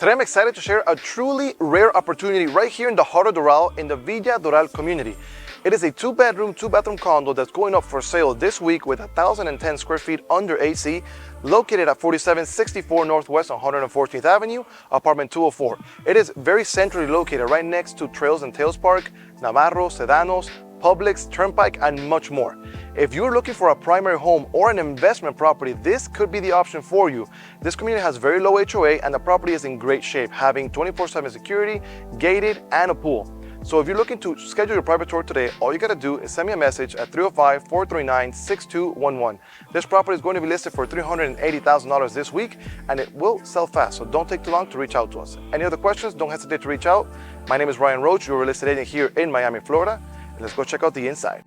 Today I'm excited to share a truly rare opportunity right here in the heart of Doral in the Villa Doral community. It is a 2-bedroom, 2-bathroom condo that's going up for sale this week with 1,010 square feet under AC, located at 4764 Northwest 114th Avenue, apartment 204. It is very centrally located right next to Trails and Tails Park, Navarro, Sedanos, Publix, Turnpike, and much more. If you're looking for a primary home or an investment property, this could be the option for you. This community has very low HOA and the property is in great shape, having 24/7 security, gated, and a pool. So if you're looking to schedule your private tour today, all you gotta do is send me a message at 305-439-6211. This property is going to be listed for $380,000 this week, and it will sell fast, so don't take too long to reach out to us. Any other questions, don't hesitate to reach out. My name is Bryan Roach, your real estate agent here in Miami, Florida. Let's go check out the inside.